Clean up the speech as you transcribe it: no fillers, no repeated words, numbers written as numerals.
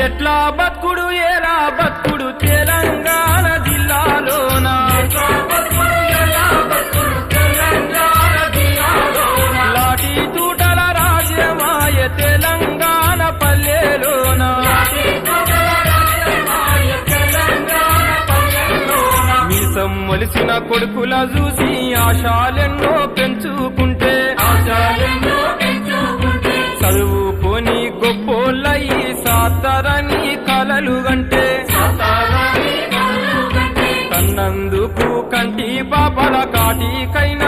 ఎట్లా బతుకుడు ఏలా బతుకుడు తెలంగాణ జిల్లాలోన లాఠీ తూటల రాజ్యమాయ తెలంగాణ పల్లెలోన మీసం మొలిసిన కొడుకుల చూసి ఆశాలెన్నో పెంచుకుంటే చదువుకొని గొప్పోళ్ళయి సాతారని కలలు గంటే కన్నందుకు కంటి పాపల కాటికైనా